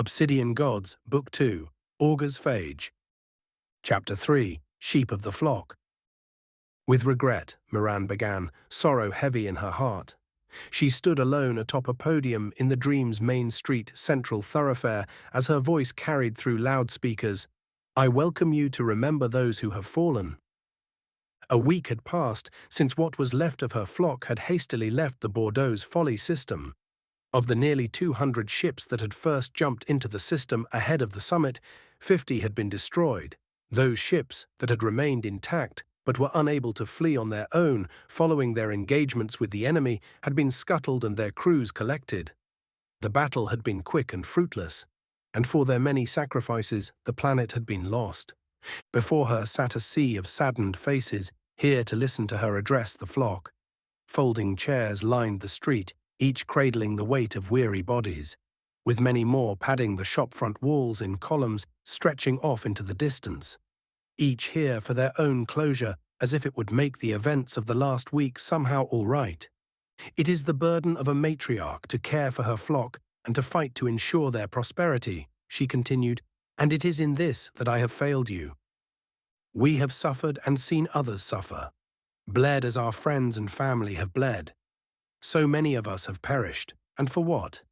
Obsidian Gods, Book 2, Augurs Phage. Chapter 3, Sheep of the Flock. With regret, Miran began, sorrow heavy in her heart. She stood alone atop a podium in the dream's main street central thoroughfare as her voice carried through loudspeakers, "I welcome you to remember those who have fallen." A week had passed since what was left of her flock had hastily left the Augurs Phage system. Of the nearly 200 ships that had first jumped into the system ahead of the summit, 50 had been destroyed. Those ships that had remained intact but were unable to flee on their own following their engagements with the enemy had been scuttled and their crews collected. The battle had been quick and fruitless, and for their many sacrifices the planet had been lost. Before her sat a sea of saddened faces, here to listen to her address the flock. Folding chairs lined the street, each cradling the weight of weary bodies, with many more padding the shopfront walls in columns stretching off into the distance. Each here for their own closure, as if it would make the events of the last week somehow all right. It is the burden of a matriarch to care for her flock and to fight to ensure their prosperity, she continued, and it is in this that I have failed you. We have suffered and seen others suffer, bled as our friends and family have bled. So many of us have perished, and for what?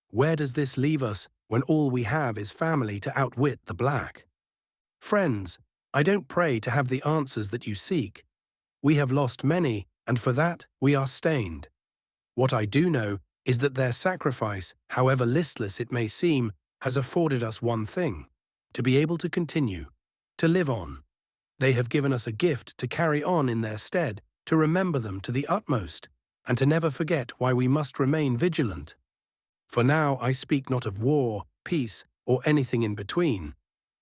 Where does this leave us when all we have is family to outwit the black? Friends, I don't pray to have the answers that you seek. We have lost many, and for that we are stained. What I do know is that their sacrifice, however listless it may seem, has afforded us one thing: to be able to continue, to live on. They have given us a gift to carry on in their stead, to remember them to the utmost, and to never forget why we must remain vigilant. For now I speak not of war, peace, or anything in between.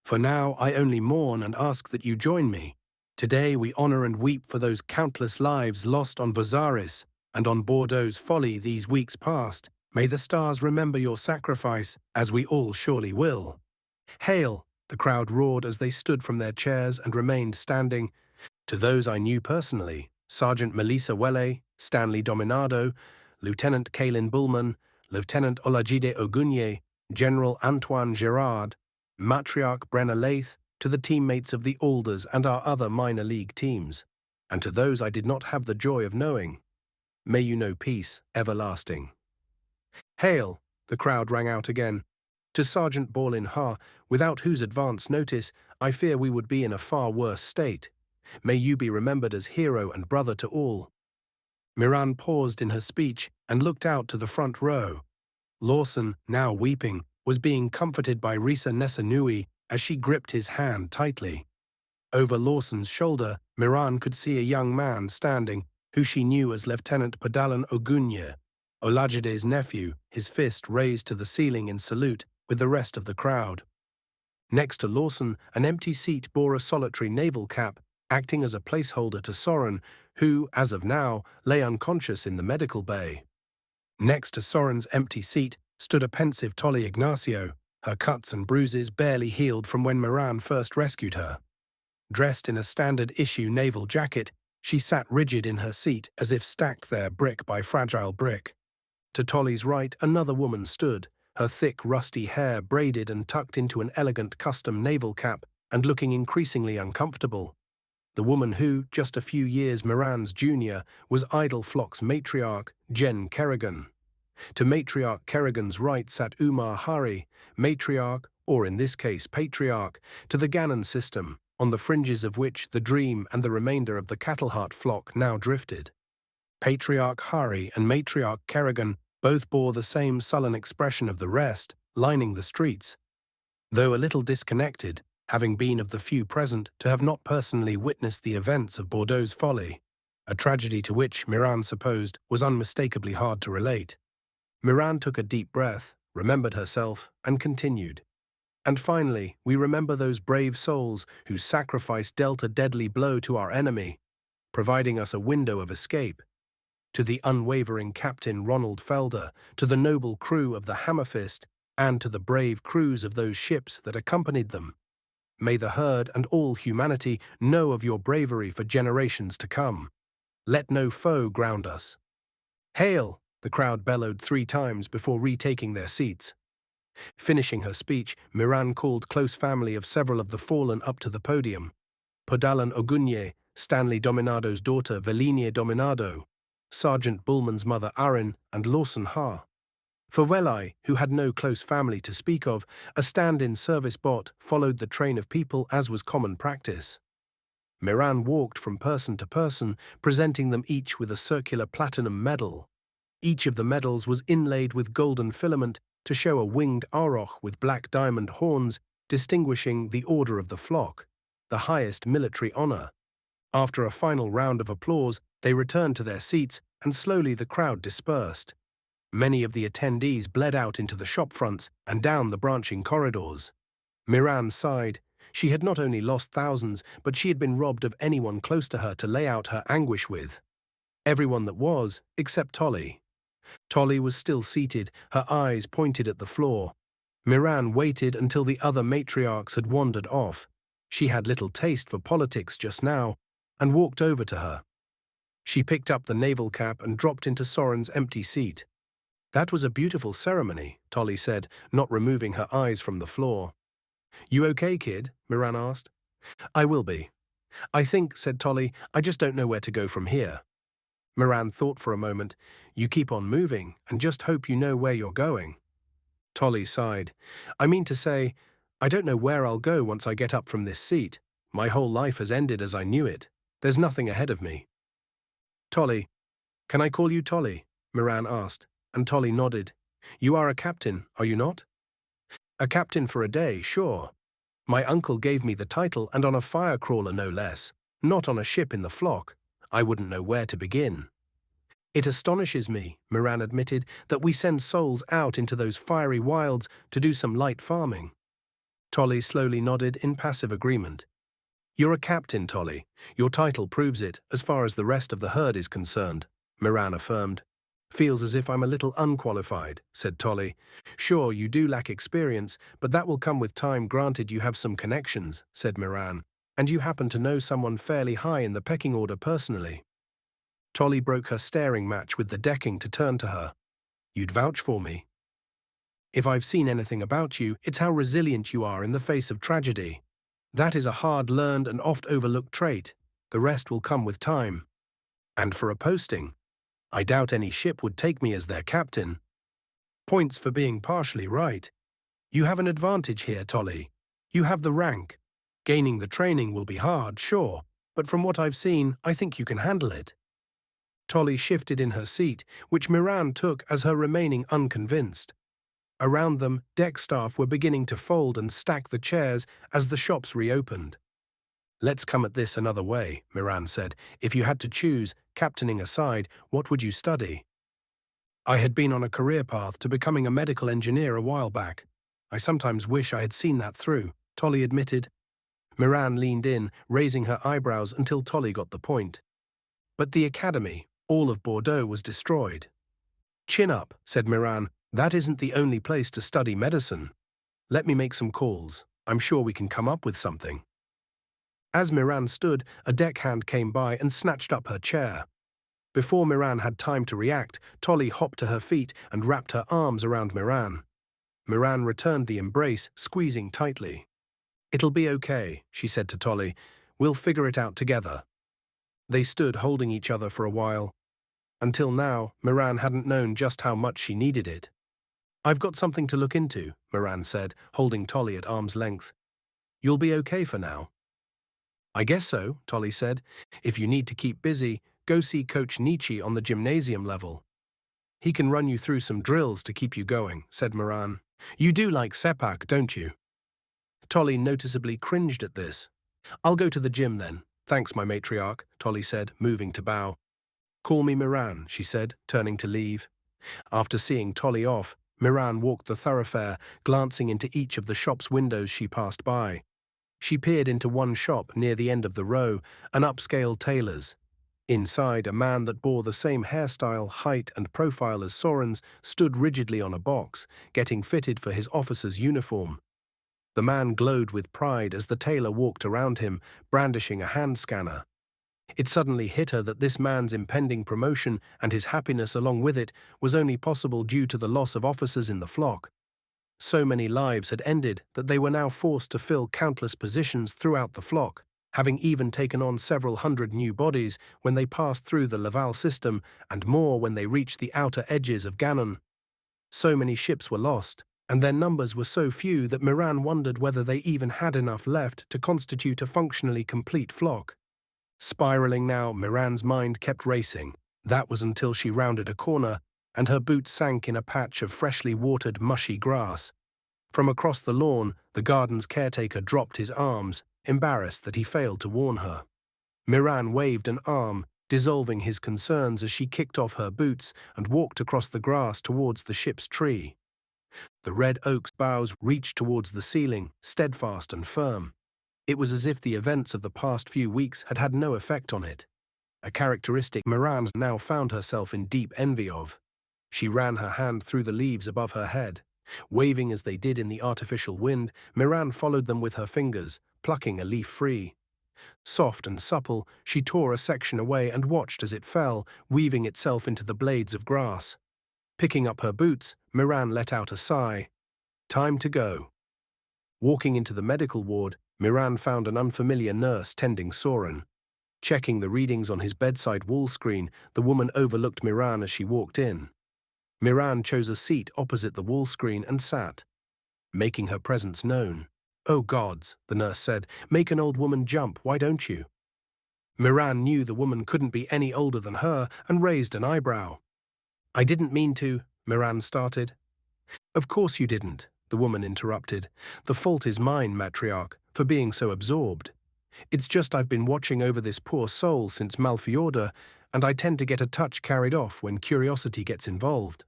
For now I only mourn and ask that you join me. Today we honor and weep for those countless lives lost on Vozaris and on Augurs Phage these weeks past. May the stars remember your sacrifice, as we all surely will. Hail! The crowd roared as they stood from their chairs and remained standing. To those I knew personally, Sergeant Melissa Welle, Stanley Dominado, Lieutenant Kaylin Bullman, Lieutenant Olajide Ogunye, General Antoine Girard, Matriarch Brenna Lath, to the teammates of the Alders and our other minor league teams, and to those I did not have the joy of knowing. May you know peace everlasting. Hail! The crowd rang out again. To Sergeant Borlin Ha, without whose advance notice I fear we would be in a far worse state. May you be remembered as hero and brother to all. Miran paused in her speech and looked out to the front row. Lawson, now weeping, was being comforted by Risa Nesanui as she gripped his hand tightly. Over Lawson's shoulder, Miran could see a young man standing, who she knew as Lieutenant Padalan Ogunye, Olajide's nephew, his fist raised to the ceiling in salute with the rest of the crowd. Next to Lawson, an empty seat bore a solitary naval cap, acting as a placeholder to Soren, who, as of now, lay unconscious in the medical bay. Next to Soren's empty seat stood a pensive Tolly Ignacio, her cuts and bruises barely healed from when Miran first rescued her. Dressed in a standard-issue naval jacket, she sat rigid in her seat as if stacked there brick by fragile brick. To Tolly's right, another woman stood, her thick, rusty hair braided and tucked into an elegant custom naval cap and looking increasingly uncomfortable. The woman who, just a few years Miran's junior, was Idle Flock's matriarch, Jen Kerrigan. To Matriarch Kerrigan's right sat Umar Hari, matriarch, or in this case patriarch, to the Gannon system, on the fringes of which the Dream and the remainder of the Cattlehart flock now drifted. Patriarch Hari and Matriarch Kerrigan both bore the same sullen expression of the rest, lining the streets. Though a little disconnected, having been of the few present to have not personally witnessed the events of Augurs Phage, a tragedy to which Miran supposed was unmistakably hard to relate. Miran took a deep breath, remembered herself, and continued. And finally, we remember those brave souls whose sacrifice dealt a deadly blow to our enemy, providing us a window of escape. To the unwavering Captain Ronald Felder, to the noble crew of the Hammerfist, and to the brave crews of those ships that accompanied them. May the herd and all humanity know of your bravery for generations to come. Let no foe ground us. Hail! The crowd bellowed 3 times before retaking their seats. Finishing her speech, Miran called close family of several of the fallen up to the podium. Podalan Ogunye, Stanley Dominado's daughter Velinie Dominado, Sergeant Bullman's mother Arin, and Lawson Ha. For Welai, who had no close family to speak of, a stand-in service bot followed the train of people as was common practice. Miran walked from person to person, presenting them each with a circular platinum medal. Each of the medals was inlaid with golden filament to show a winged auroch with black diamond horns, distinguishing the Order of the Flock, the highest military honor. After a final round of applause, they returned to their seats, and slowly the crowd dispersed. Many of the attendees bled out into the shop fronts and down the branching corridors. Miran sighed. She had not only lost thousands, but she had been robbed of anyone close to her to lay out her anguish with. Everyone that was, except Tolly. Tolly was still seated, her eyes pointed at the floor. Miran waited until the other matriarchs had wandered off. She had little taste for politics just now, and walked over to her. She picked up the naval cap and dropped into Soren's empty seat. "That was a beautiful ceremony," Tolly said, not removing her eyes from the floor. "You okay, kid?" Miran asked. "I will be. I think," said Tolly, "I just don't know where to go from here." Miran thought for a moment. "You keep on moving, and just hope you know where you're going." Tolly sighed. "I mean to say, I don't know where I'll go once I get up from this seat. My whole life has ended as I knew it. There's nothing ahead of me." "Tolly, can I call you Tolly?" Miran asked, and Tolly nodded. "You are a captain, are you not?" "A captain for a day, sure. My uncle gave me the title, and on a fire crawler no less, not on a ship in the flock. I wouldn't know where to begin." "It astonishes me," Miran admitted, "that we send souls out into those fiery wilds to do some light farming." Tolly slowly nodded in passive agreement. "You're a captain, Tolly. Your title proves it, as far as the rest of the herd is concerned," Miran affirmed. "Feels as if I'm a little unqualified," said Tolly. "Sure, you do lack experience, but that will come with time granted you have some connections," said Miran. "And you happen to know someone fairly high in the pecking order personally." Tolly broke her staring match with the decking to turn to her. "You'd vouch for me?" "If I've seen anything about you, it's how resilient you are in the face of tragedy. That is a hard-learned and oft-overlooked trait. The rest will come with time. And for a posting, I doubt any ship would take me as their captain." "Points for being partially right. You have an advantage here, Tolly. You have the rank. Gaining the training will be hard, sure, but from what I've seen, I think you can handle it." Tolly shifted in her seat, which Miran took as her remaining unconvinced. Around them, deck staff were beginning to fold and stack the chairs as the shops reopened. "Let's come at this another way," Miran said. "If you had to choose, captaining aside, what would you study?" "I had been on a career path to becoming a medical engineer a while back. I sometimes wish I had seen that through," Tolly admitted. Miran leaned in, raising her eyebrows until Tolly got the point. "But the academy, all of Bordeaux, was destroyed." "Chin up," said Miran. "That isn't the only place to study medicine. Let me make some calls. I'm sure we can come up with something." As Miran stood, a deckhand came by and snatched up her chair. Before Miran had time to react, Tolly hopped to her feet and wrapped her arms around Miran. Miran returned the embrace, squeezing tightly. "It'll be okay," she said to Tolly. "We'll figure it out together." They stood holding each other for a while. Until now, Miran hadn't known just how much she needed it. "I've got something to look into," Miran said, holding Tolly at arm's length. "You'll be okay for now." "I guess so," Tolly said. "If you need to keep busy, go see Coach Nietzsche on the gymnasium level. He can run you through some drills to keep you going," said Miran. "You do like sepak, don't you?" Tolly noticeably cringed at this. "I'll go to the gym then. Thanks, my matriarch," Tolly said, moving to bow. "Call me Miran," she said, turning to leave. After seeing Tolly off, Miran walked the thoroughfare, glancing into each of the shop's windows she passed by. She peered into one shop near the end of the row, an upscale tailor's. Inside, a man that bore the same hairstyle, height, and profile as Soren's stood rigidly on a box, getting fitted for his officer's uniform. The man glowed with pride as the tailor walked around him, brandishing a hand scanner. It suddenly hit her that this man's impending promotion and his happiness along with it was only possible due to the loss of officers in the flock. So many lives had ended that they were now forced to fill countless positions throughout the flock, having even taken on several hundred new bodies when they passed through the Laval system and more when they reached the outer edges of Ganon. So many ships were lost, and their numbers were so few that Miran wondered whether they even had enough left to constitute a functionally complete flock. Spiraling now, Miran's mind kept racing. That was until she rounded a corner, and her boot sank in a patch of freshly watered, mushy grass. From across the lawn, the garden's caretaker dropped his arms, embarrassed that he failed to warn her. Miran waved an arm, dissolving his concerns as she kicked off her boots and walked across the grass towards the ship's tree. The red oak's boughs reached towards the ceiling, steadfast and firm. It was as if the events of the past few weeks had had no effect on it, a characteristic Miran now found herself in deep envy of. She ran her hand through the leaves above her head. Waving as they did in the artificial wind, Miran followed them with her fingers, plucking a leaf free. Soft and supple, she tore a section away and watched as it fell, weaving itself into the blades of grass. Picking up her boots, Miran let out a sigh. Time to go. Walking into the medical ward, Miran found an unfamiliar nurse tending Soren. Checking the readings on his bedside wall screen, the woman overlooked Miran as she walked in. Miran chose a seat opposite the wall screen and sat, making her presence known. "Oh gods," the nurse said, "make an old woman jump, why don't you?" Miran knew the woman couldn't be any older than her and raised an eyebrow. "I didn't mean to," Miran started. "Of course you didn't," the woman interrupted. "The fault is mine, Matriarch, for being so absorbed. It's just I've been watching over this poor soul since Malfiorda, and I tend to get a touch carried off when curiosity gets involved."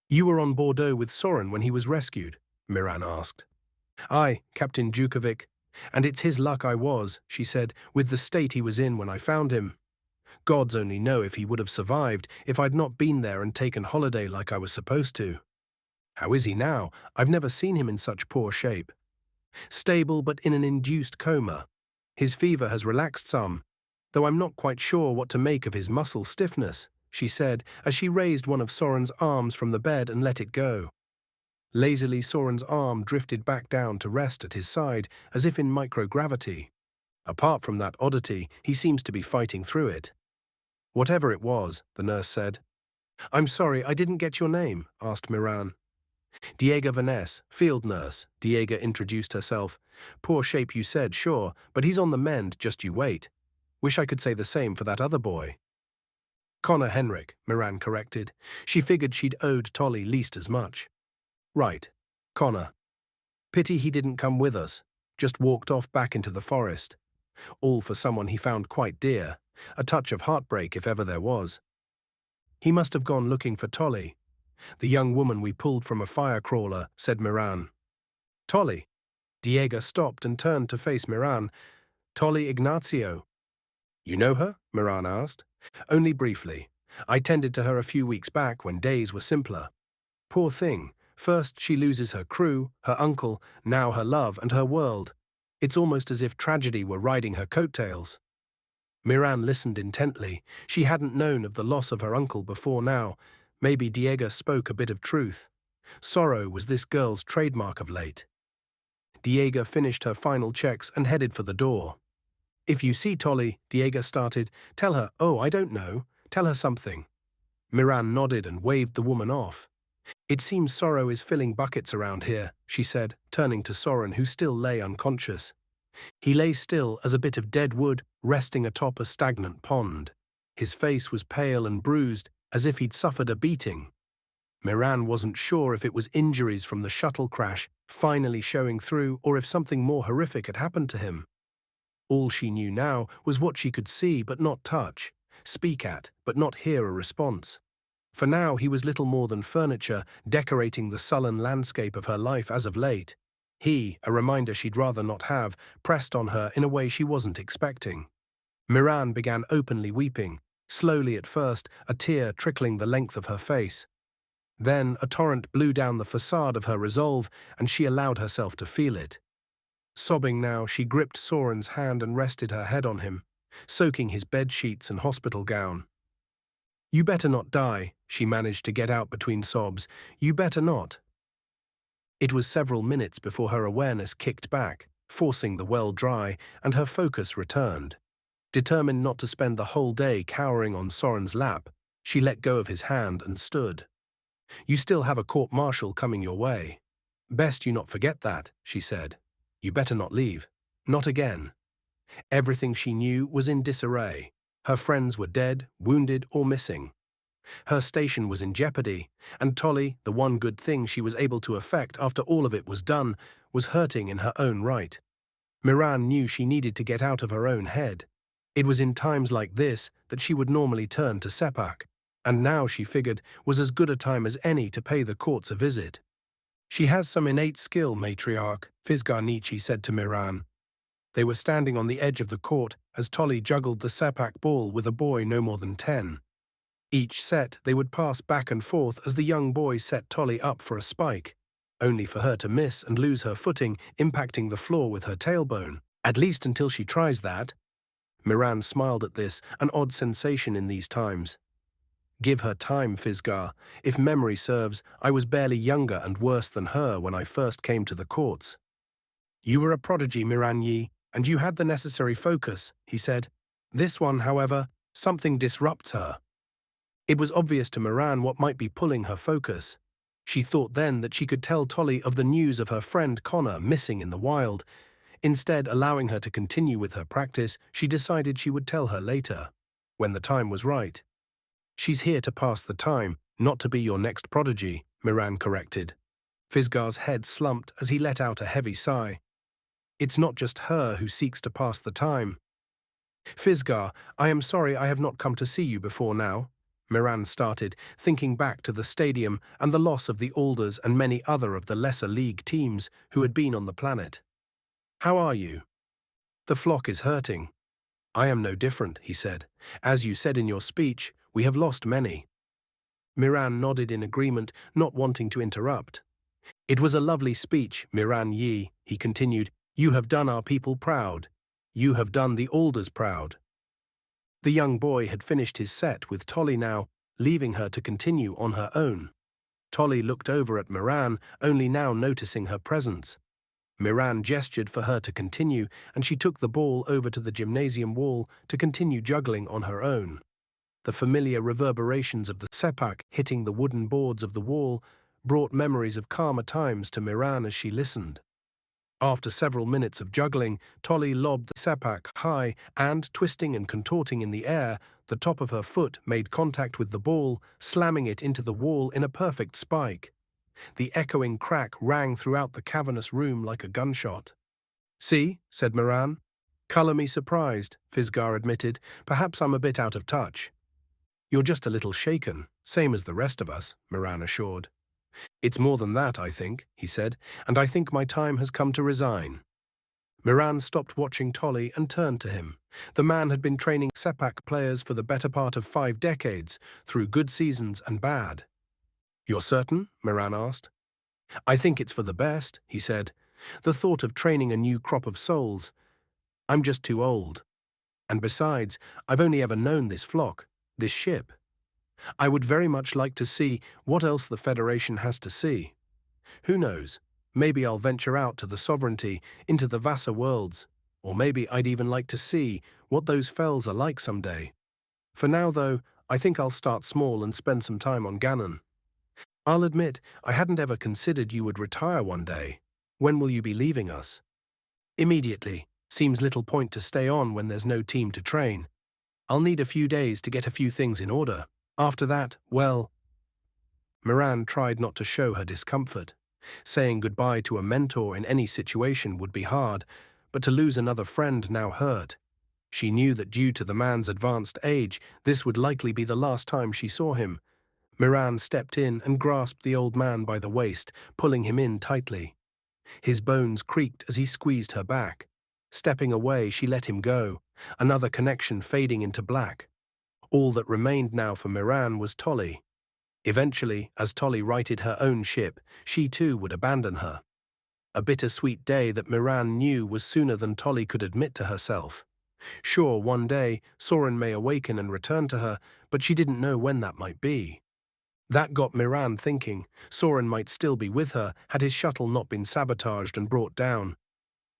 "You were on Bordeaux with Soren when he was rescued?" Miran asked. "Aye, Captain Djukovic, and it's his luck I was," she said, "with the state he was in when I found him. Gods only know if he would have survived if I'd not been there and taken holiday like I was supposed to. How is he now? I've never seen him in such poor shape." "Stable but in an induced coma. His fever has relaxed some, though I'm not quite sure what to make of his muscle stiffness," she said as she raised one of Soren's arms from the bed and let it go. Lazily, Soren's arm drifted back down to rest at his side, as if in microgravity. Apart from that oddity, he seems to be fighting through it. "Whatever it was," the nurse said. "I'm sorry, I didn't get your name," asked Miran. "Diega Vaness, field nurse," Diega introduced herself. "Poor shape you said, sure, but he's on the mend, just you wait. Wish I could say the same for that other boy." "Connor Henrik," Miran corrected. She figured she'd owed Tolly least as much. "Right, Connor. Pity he didn't come with us, just walked off back into the forest. All for someone he found quite dear, a touch of heartbreak if ever there was. He must have gone looking for Tolly, the young woman we pulled from a fire crawler," said Miran. "Tolly?" Diega stopped and turned to face Miran. "Tolly Ignacio." "You know her?" Miran asked. "Only briefly. I tended to her a few weeks back when days were simpler. Poor thing. First she loses her crew, her uncle, now her love and her world. It's almost as if tragedy were riding her coattails." Miran listened intently. She hadn't known of the loss of her uncle before now. Maybe Diega spoke a bit of truth. Sorrow was this girl's trademark of late. Diega finished her final checks and headed for the door. "If you see Tolly," Diega started, "tell her, oh, I don't know, tell her something." Miran nodded and waved the woman off. "It seems sorrow is filling buckets around here," she said, turning to Soren, who still lay unconscious. He lay still as a bit of dead wood resting atop a stagnant pond. His face was pale and bruised, as if he'd suffered a beating. Miran wasn't sure if it was injuries from the shuttle crash finally showing through or if something more horrific had happened to him. All she knew now was what she could see but not touch, speak at but not hear a response. For now he was little more than furniture decorating the sullen landscape of her life as of late. He, a reminder she'd rather not have, pressed on her in a way she wasn't expecting. Miran began openly weeping, slowly at first, a tear trickling the length of her face. Then a torrent blew down the facade of her resolve, and she allowed herself to feel it. Sobbing now, she gripped Soren's hand and rested her head on him, soaking his bed sheets and hospital gown. "You better not die," she managed to get out between sobs. "You better not." It was several minutes before her awareness kicked back, forcing the well dry, and her focus returned. Determined not to spend the whole day cowering on Soren's lap, she let go of his hand and stood. "You still have a court-martial coming your way. Best you not forget that," she said. "You better not leave. Not again." Everything she knew was in disarray. Her friends were dead, wounded, or missing. Her station was in jeopardy, and Tolly, the one good thing she was able to effect after all of it was done, was hurting in her own right. Miran knew she needed to get out of her own head. It was in times like this that she would normally turn to Sepak, and now she figured was as good a time as any to pay the courts a visit. "She has some innate skill, Matriarch," Phage said to Miran. They were standing on the edge of the court as Tolly juggled the Sepak ball with a boy no more than 10. Each set they would pass back and forth as the young boy set Tolly up for a spike, only for her to miss and lose her footing, impacting the floor with her tailbone. "At least until she tries that." Miran smiled at this, an odd sensation in these times. "Give her time, Phage. If memory serves, I was barely younger and worse than her when I first came to the courts." "You were a prodigy, Miran, and you had the necessary focus," he said. "This one, however, something disrupts her." It was obvious to Miran what might be pulling her focus. She thought then that she could tell Tolly of the news of her friend Connor missing in the wild. Instead, allowing her to continue with her practice, she decided she would tell her later, when the time was right. "She's here to pass the time, not to be your next prodigy," Miran corrected. Phasgar's head slumped as he let out a heavy sigh. "It's not just her who seeks to pass the time." "Phasgar, I am sorry I have not come to see you before now," Miran started, thinking back to the stadium and the loss of the Augurs and many other of the lesser league teams who had been on the planet. "How are you?" "The flock is hurting." "I am no different," he said. "As you said in your speech, we have lost many." Miran nodded in agreement, not wanting to interrupt. "It was a lovely speech, Miran, he continued. "You have done our people proud. You have done the Augurs proud." The young boy had finished his set with Tolly now, leaving her to continue on her own. Tolly looked over at Miran, only now noticing her presence. Miran gestured for her to continue, and she took the ball over to the gymnasium wall to continue juggling on her own. The familiar reverberations of the sepak hitting the wooden boards of the wall brought memories of calmer times to Miran as she listened. After several minutes of juggling, Tolly lobbed the sepak high and, twisting and contorting in the air, the top of her foot made contact with the ball, slamming it into the wall in a perfect spike. The echoing crack rang throughout the cavernous room like a gunshot. "See," said Miran. "Color me surprised," Phasgar admitted. "Perhaps I'm a bit out of touch." "You're just a little shaken, same as the rest of us," Miran assured. "It's more than that, I think," he said, "and I think my time has come to resign." Miran stopped watching Tolly and turned to him. The man had been training sepak players for the better part of 5 decades, through good seasons and bad. "You're certain?" Miran asked. "I think it's for the best," he said. "The thought of training a new crop of souls. I'm just too old. And besides, I've only ever known this flock, this ship. I would very much like to see what else the Federation has to see. Who knows, maybe I'll venture out to the sovereignty, into the Vassa worlds, or maybe I'd even like to see what those fells are like someday. For now, though, I think I'll start small and spend some time on Ganon. I'll admit, I hadn't ever considered you would retire one day. When will you be leaving us?" "Immediately. Seems little point to stay on when there's no team to train. I'll need a few days to get a few things in order. After that, well..." Miran tried not to show her discomfort. Saying goodbye to a mentor in any situation would be hard, but to lose another friend now hurt. She knew that due to the man's advanced age, this would likely be the last time she saw him. Miran stepped in and grasped the old man by the waist, pulling him in tightly. His bones creaked as he squeezed her back. Stepping away, she let him go, another connection fading into black. All that remained now for Miran was Tolly. Eventually, as Tolly righted her own ship, she too would abandon her. A bittersweet day that Miran knew was sooner than Tolly could admit to herself. Sure, one day, Soren may awaken and return to her, but she didn't know when that might be. That got Miran thinking. Soren might still be with her had his shuttle not been sabotaged and brought down.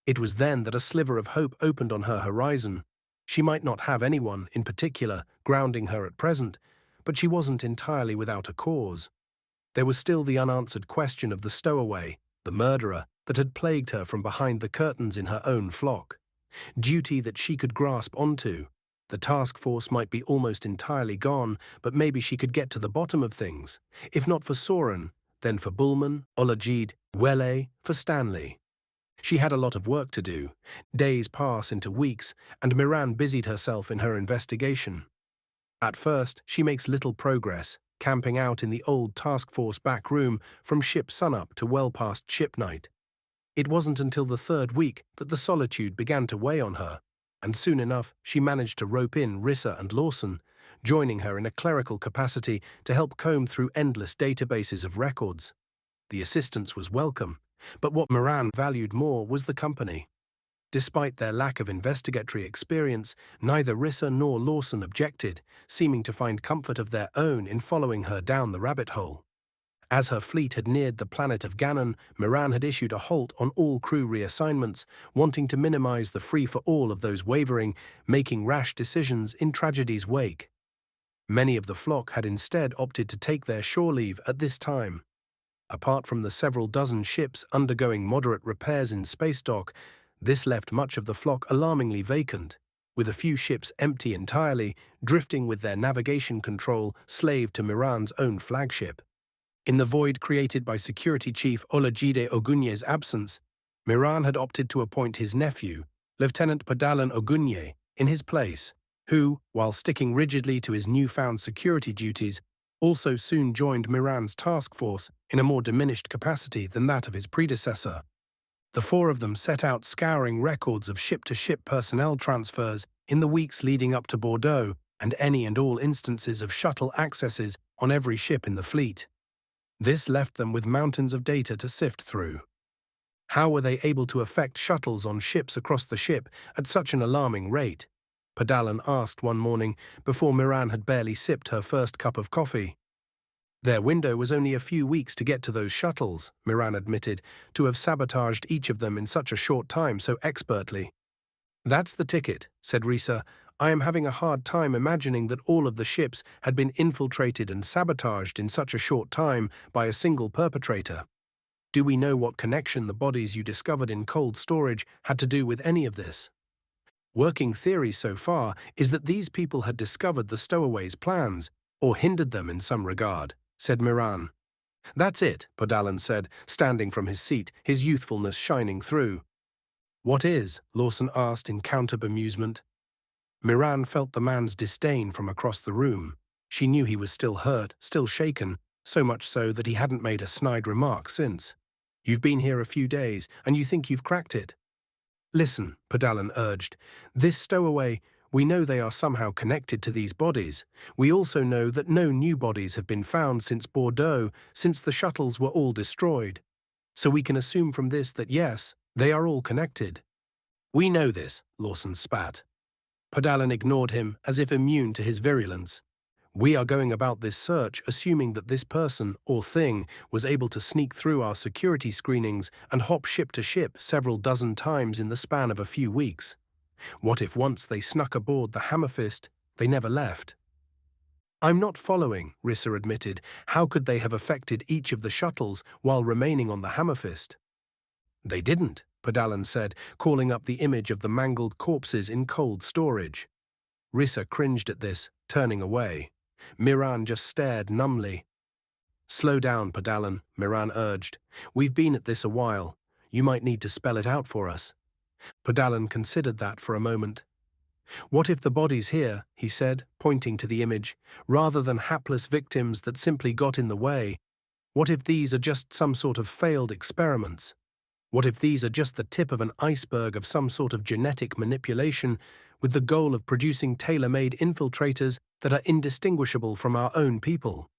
It was then that a sliver of hope opened on her horizon. She might not have anyone, in particular, grounding her at present, but she wasn't entirely without a cause. There was still the unanswered question of the stowaway, the murderer, that had plagued her from behind the curtains in her own flock. Duty that she could grasp onto. The task force might be almost entirely gone, but maybe she could get to the bottom of things. If not for Soren, then for Bullman, Olajide, Wele, for Stanley. She had a lot of work to do. Days pass into weeks, and Miran busied herself in her investigation. At first, she makes little progress, camping out in the old task force back room from ship sunup to well past ship night. It wasn't until the third week that the solitude began to weigh on her, and soon enough she managed to rope in Rissa and Lawson, joining her in a clerical capacity to help comb through endless databases of records. The assistance was welcome, but what Miran valued more was the company. Despite their lack of investigatory experience, neither Rissa nor Lawson objected, seeming to find comfort of their own in following her down the rabbit hole. As her fleet had neared the planet of Ganon, Miran had issued a halt on all crew reassignments, wanting to minimize the free-for-all of those wavering, making rash decisions in tragedy's wake. Many of the flock had instead opted to take their shore leave at this time. Apart from the several dozen ships undergoing moderate repairs in space dock, this left much of the flock alarmingly vacant, with a few ships empty entirely, drifting with their navigation control slave to Miran's own flagship. In the void created by Security Chief Olajide Ogunye's absence, Miran had opted to appoint his nephew, Lieutenant Padalan Ogunye, in his place, who, while sticking rigidly to his newfound security duties, also soon joined Miran's task force in a more diminished capacity than that of his predecessor. The four of them set out scouring records of ship-to-ship personnel transfers in the weeks leading up to Bordeaux and any and all instances of shuttle accesses on every ship in the fleet. This left them with mountains of data to sift through. How were they able to affect shuttles on ships across the ship at such an alarming rate? Padalan asked one morning before Miran had barely sipped her first cup of coffee. Their window was only a few weeks to get to those shuttles, Miran admitted, to have sabotaged each of them in such a short time so expertly. That's the ticket, said Rissa. I am having a hard time imagining that all of the ships had been infiltrated and sabotaged in such a short time by a single perpetrator. Do we know what connection the bodies you discovered in cold storage had to do with any of this? Working theory so far is that these people had discovered the stowaways' plans, or hindered them in some regard, said Miran. That's it, Padalan said, standing from his seat, his youthfulness shining through. What is? Lawson asked in counter-bemusement. Miran felt the man's disdain from across the room. She knew he was still hurt, still shaken, so much so that he hadn't made a snide remark since. You've been here a few days, and you think you've cracked it. Listen, Padalan urged. This stowaway, we know they are somehow connected to these bodies. We also know that no new bodies have been found since Bordeaux, since the shuttles were all destroyed. So we can assume from this that yes, they are all connected. We know this, Lawson spat. Padalan ignored him as if immune to his virulence. We are going about this search assuming that this person, or thing, was able to sneak through our security screenings and hop ship to ship several dozen times in the span of a few weeks. What if once they snuck aboard the Hammerfist, they never left? I'm not following, Rissa admitted. How could they have affected each of the shuttles while remaining on the Hammerfist? They didn't, Padalan said, calling up the image of the mangled corpses in cold storage. Rissa cringed at this, turning away. Miran just stared numbly. Slow down, Padalan, Miran urged. We've been at this a while. You might need to spell it out for us. Padalan considered that for a moment. What if the bodies here, he said, pointing to the image, rather than hapless victims that simply got in the way? What if these are just some sort of failed experiments? What if these are just the tip of an iceberg of some sort of genetic manipulation with the goal of producing tailor-made infiltrators that are indistinguishable from our own people?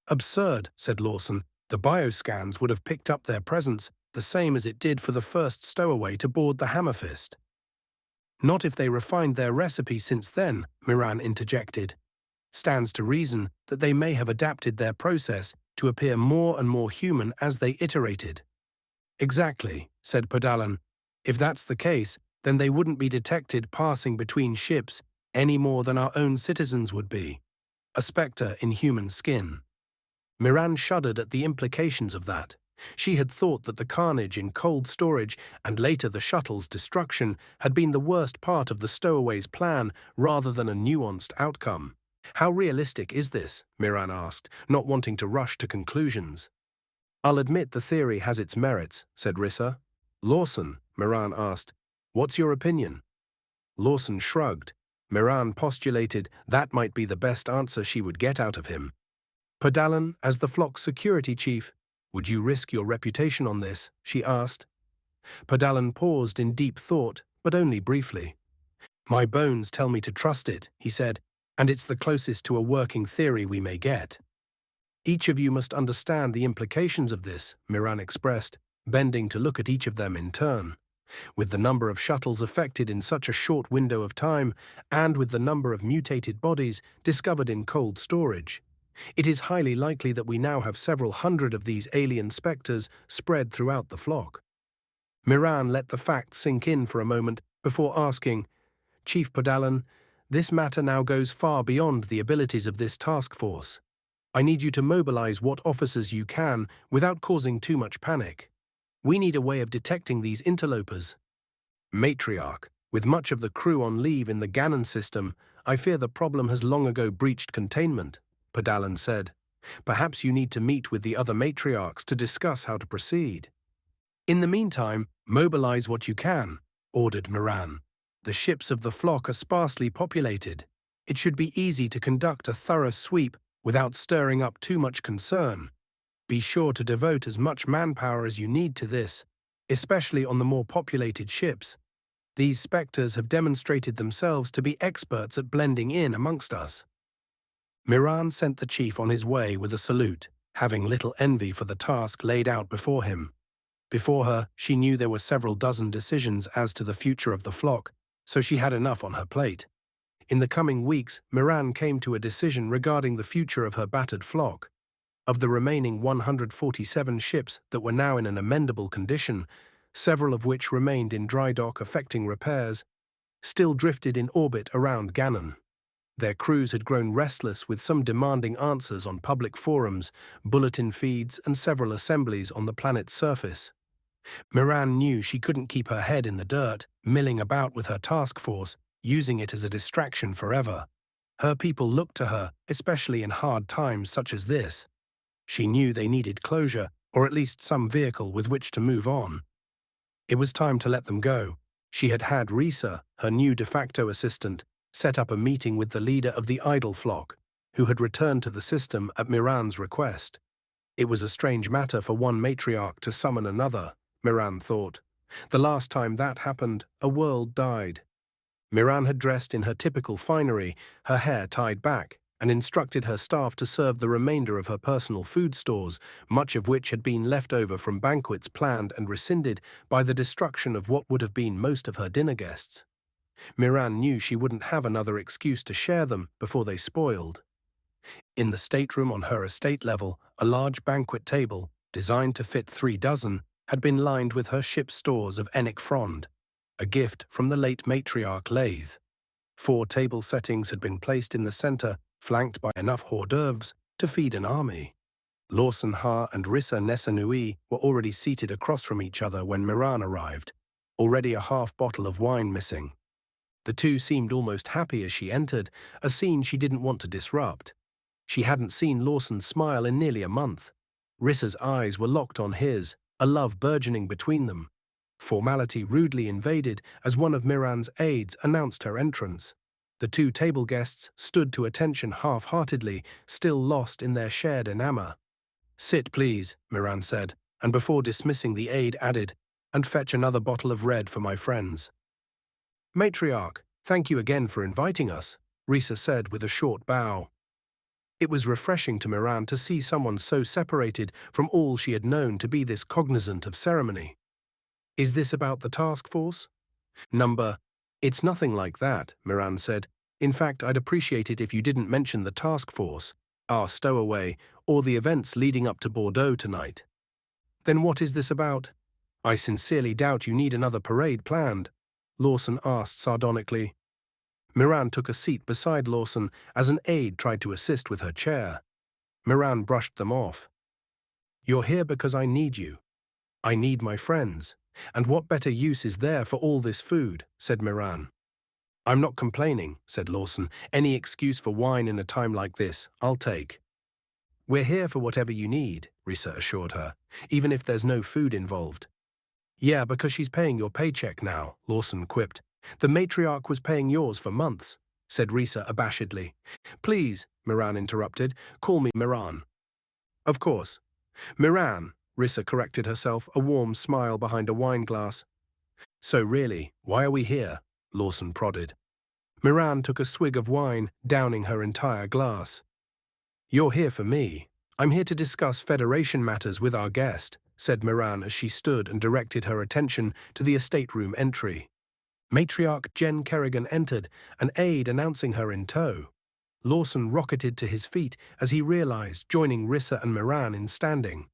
Absurd, said Lawson. The bioscans would have picked up their presence the same as it did for the first stowaway to board the Hammerfist. Not if they refined their recipe since then, Miran interjected. Stands to reason that they may have adapted their process to appear more and more human as they iterated. Exactly, said Podalan. If that's the case, then they wouldn't be detected passing between ships any more than our own citizens would be. A spectre in human skin. Miran shuddered at the implications of that. She had thought that the carnage in cold storage and later the shuttle's destruction had been the worst part of the stowaways' plan rather than a nuanced outcome. How realistic is this? Miran asked, not wanting to rush to conclusions. I'll admit the theory has its merits, said Rissa. Lawson, Miran asked, what's your opinion? Lawson shrugged. Miran postulated that might be the best answer she would get out of him. Podalan, as the flock's security chief, would you risk your reputation on this? She asked. Podalan paused in deep thought, but only briefly. My bones tell me to trust it, he said, and it's the closest to a working theory we may get. Each of you must understand the implications of this, Miran expressed, bending to look at each of them in turn. With the number of shuttles affected in such a short window of time, and with the number of mutated bodies discovered in cold storage, it is highly likely that we now have several hundred of these alien spectres spread throughout the flock. Miran let the fact sink in for a moment before asking, Chief Podalan, this matter now goes far beyond the abilities of this task force. I need you to mobilize what officers you can without causing too much panic. We need a way of detecting these interlopers. Matriarch, with much of the crew on leave in the Ganon system, I fear the problem has long ago breached containment, Podalan said. Perhaps you need to meet with the other matriarchs to discuss how to proceed. In the meantime, mobilize what you can, ordered Miran. The ships of the flock are sparsely populated. It should be easy to conduct a thorough sweep without stirring up too much concern. Be sure to devote as much manpower as you need to this, especially on the more populated ships. These spectres have demonstrated themselves to be experts at blending in amongst us. Miran sent the chief on his way with a salute, having little envy for the task laid out before him. Before her, she knew there were several dozen decisions as to the future of the flock, so she had enough on her plate. In the coming weeks, Miran came to a decision regarding the future of her battered flock. Of the remaining 147 ships that were now in an amendable condition, several of which remained in dry dock affecting repairs, still drifted in orbit around Ganon. Their crews had grown restless with some demanding answers on public forums, bulletin feeds, and several assemblies on the planet's surface. Miran knew she couldn't keep her head in the dirt, milling about with her task force, using it as a distraction forever. Her people looked to her, especially in hard times such as this. She knew they needed closure, or at least some vehicle with which to move on. It was time to let them go. She had had Rissa, her new de facto assistant, set up a meeting with the leader of the idol flock, who had returned to the system at Miran's request. It was a strange matter for one matriarch to summon another, Miran thought. The last time that happened, a world died. Miran had dressed in her typical finery, her hair tied back, and instructed her staff to serve the remainder of her personal food stores, much of which had been left over from banquets planned and rescinded by the destruction of what would have been most of her dinner guests. Miran knew she wouldn't have another excuse to share them before they spoiled. In the stateroom on her estate level, a large banquet table, designed to fit 3 dozen, had been lined with her ship's stores of Enic frond, a gift from the late matriarch Lathe. 4 table settings had been placed in the center, flanked by enough hors d'oeuvres to feed an army. Lawson Ha and Rissa Nesanui were already seated across from each other when Miran arrived, already a half bottle of wine missing. The two seemed almost happy as she entered, a scene she didn't want to disrupt. She hadn't seen Lawson smile in nearly a month. Rissa's eyes were locked on his, a love burgeoning between them. Formality rudely invaded as one of Miran's aides announced her entrance. The 2 table guests stood to attention half-heartedly, still lost in their shared enamor. Sit, please, Miran said, and before dismissing the aide added, and fetch another bottle of red for my friends. Matriarch, thank you again for inviting us, Rissa said with a short bow. It was refreshing to Miran to see someone so separated from all she had known to be this cognizant of ceremony. Is this about the task force? It's nothing like that, Miran said. In fact, I'd appreciate it if you didn't mention the Taskforce, our stowaway, or the events leading up to Bordeaux tonight. Then what is this about? I sincerely doubt you need another parade planned, Lawson asked sardonically. Miran took a seat beside Lawson as an aide tried to assist with her chair. Miran brushed them off. You're here because I need you. I need my friends. And what better use is there for all this food, said Miran. I'm not complaining, said Lawson. Any excuse for wine in a time like this, I'll take. We're here for whatever you need, Risa assured her, even if there's no food involved. Yeah, because she's paying your paycheck now, Lawson quipped. The matriarch was paying yours for months, said Risa abashedly. Please, Miran interrupted, call me Miran. Of course. Miran, Risa corrected herself, a warm smile behind a wine glass. So really, why are we here? Lawson prodded. Miran took a swig of wine, downing her entire glass. You're here for me. I'm here to discuss Federation matters with our guest, said Miran as she stood and directed her attention to the estate room entry. Matriarch Jen Kerrigan entered, an aide announcing her in tow. Lawson rocketed to his feet as he realized, joining Risa and Miran in standing.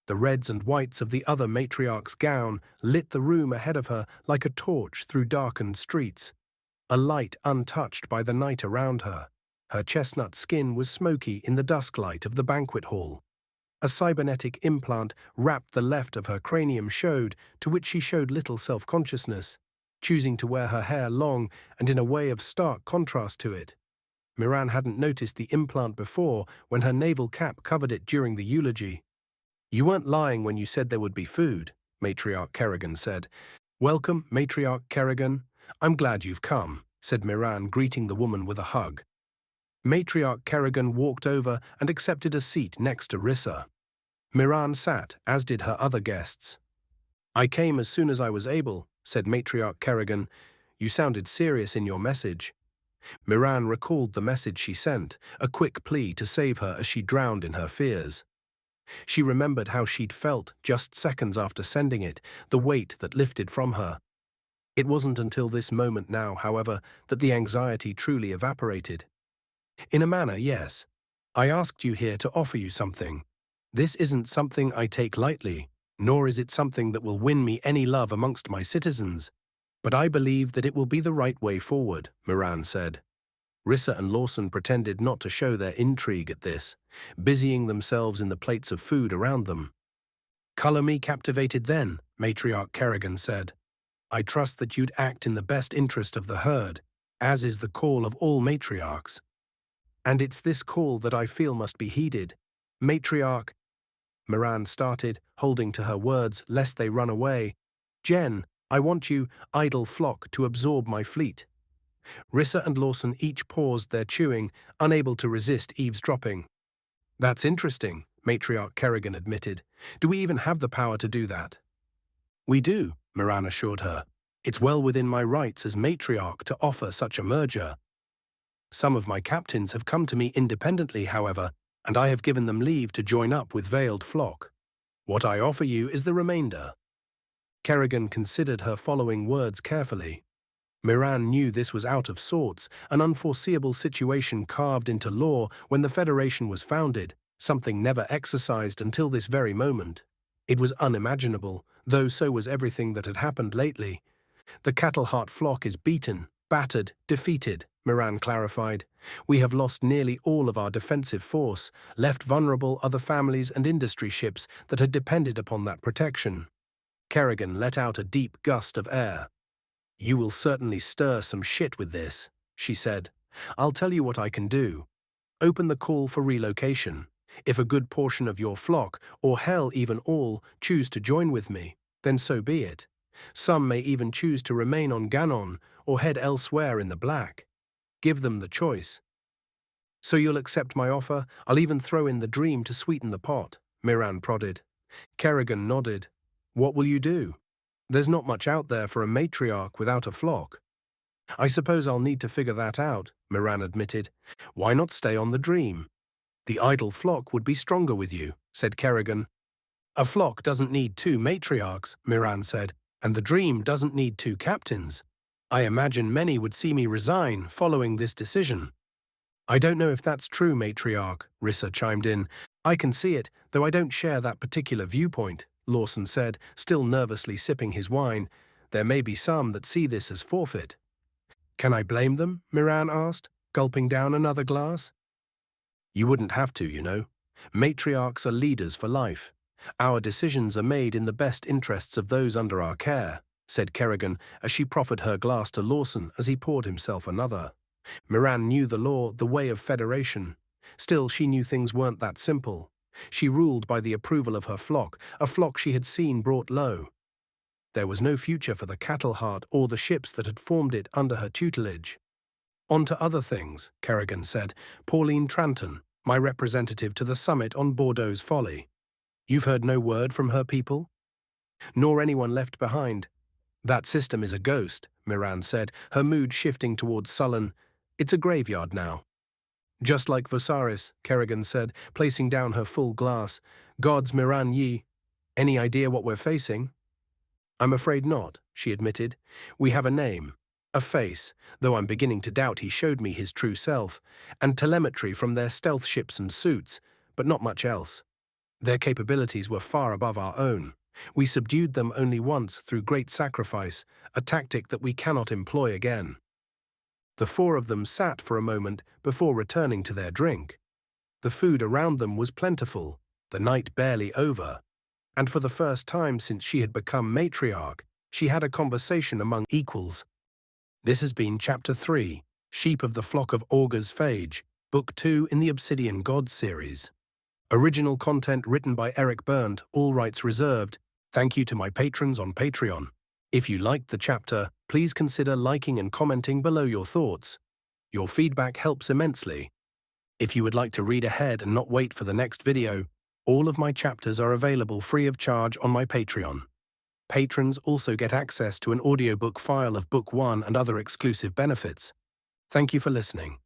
The reds and whites of the other matriarch's gown lit the room ahead of her like a torch through darkened streets, a light untouched by the night around her. Her chestnut skin was smoky in the dusklight of the banquet hall. A cybernetic implant wrapped the left of her cranium to which she showed little self-consciousness, choosing to wear her hair long and in a way of stark contrast to it. Miran hadn't noticed the implant before when her naval cap covered it during the eulogy. You weren't lying when you said there would be food, Matriarch Kerrigan said. Welcome, Matriarch Kerrigan. I'm glad you've come, said Miran, greeting the woman with a hug. Matriarch Kerrigan walked over and accepted a seat next to Risa. Miran sat, as did her other guests. I came as soon as I was able, said Matriarch Kerrigan. You sounded serious in your message. Miran recalled the message she sent, a quick plea to save her as she drowned in her fears. She remembered how she'd felt just seconds after sending it, the weight that lifted from her. It wasn't until this moment now, however, that the anxiety truly evaporated. In a manner, yes. I asked you here to offer you something. This isn't something I take lightly, nor is it something that will win me any love amongst my citizens. But I believe that it will be the right way forward, Miran said. Risa and Lawson pretended not to show their intrigue at this, busying themselves in the plates of food around them. Colour me captivated then, Matriarch Kerrigan said. I trust that you'd act in the best interest of the herd, as is the call of all matriarchs. And it's this call that I feel must be heeded. Matriarch, Miran started, holding to her words lest they run away. Jen, I want you, idle flock, to absorb my fleet. Risa and Lawson each paused their chewing, unable to resist eavesdropping. That's interesting, Matriarch Kerrigan admitted. Do we even have the power to do that? We do, Miran assured her. It's well within my rights as matriarch to offer such a merger. Some of my captains have come to me independently, however, and I have given them leave to join up with veiled flock. What I offer you is the remainder. Kerrigan considered her following words carefully. Miran knew this was out of sorts, an unforeseeable situation carved into law when the Federation was founded, something never exercised until this very moment. It was unimaginable, though so was everything that had happened lately. The cattle-heart flock is beaten, battered, defeated, Miran clarified. We have lost nearly all of our defensive force, left vulnerable other families and industry ships that had depended upon that protection. Kerrigan let out a deep gust of air. You will certainly stir some shit with this, she said. I'll tell you what I can do. Open the call for relocation. If a good portion of your flock, or hell even all, choose to join with me, then so be it. Some may even choose to remain on Ganon or head elsewhere in the black. Give them the choice. So you'll accept my offer? I'll even throw in the dream to sweeten the pot, Miran prodded. Kerrigan nodded. What will you do? There's not much out there for a matriarch without a flock. I suppose I'll need to figure that out, Miran admitted. Why not stay on the dream? The idle flock would be stronger with you, said Kerrigan. A flock doesn't need two matriarchs, Miran said, and the dream doesn't need two captains. I imagine many would see me resign following this decision. I don't know if that's true, Matriarch, Rissa chimed in. I can see it, though I don't share that particular viewpoint, Lawson said, still nervously sipping his wine. There may be some that see this as forfeit. Can I blame them? Miran asked, gulping down another glass. You wouldn't have to, you know. Matriarchs are leaders for life. Our decisions are made in the best interests of those under our care, said Kerrigan as she proffered her glass to Lawson as he poured himself another. Miran knew the law, the way of federation. Still, she knew things weren't that simple. She ruled by the approval of her flock, a flock she had seen brought low. There was no future for the cattle heart or the ships that had formed it under her tutelage. On to other things, Kerrigan said. Pauline Tranton, my representative to the summit on Bordeaux's Folly. You've heard no word from her people? Nor anyone left behind. That system is a ghost, Miran said, her mood shifting towards sullen. It's a graveyard now. Just like Vosaris, Kerrigan said, placing down her full glass. Gods Miran ye. Any idea what we're facing? I'm afraid not, she admitted. We have a name, a face, though I'm beginning to doubt he showed me his true self, and telemetry from their stealth ships and suits, but not much else. Their capabilities were far above our own. We subdued them only once through great sacrifice, a tactic that we cannot employ again. The four of them sat for a moment before returning to their drink. The food around them was plentiful, the night barely over, and for the first time since she had become matriarch, she had a conversation among equals. This has been Chapter 3, Sheep of the Flock of Augurs Phage, Book 2 in the Obsidian Gods series. Original content written by Eric Berndt, all rights reserved. Thank you to my patrons on Patreon. If you liked the chapter, please consider liking and commenting below your thoughts. Your feedback helps immensely. If you would like to read ahead and not wait for the next video, all of my chapters are available free of charge on my Patreon. Patrons also get access to an audiobook file of Book 1 and other exclusive benefits. Thank you for listening.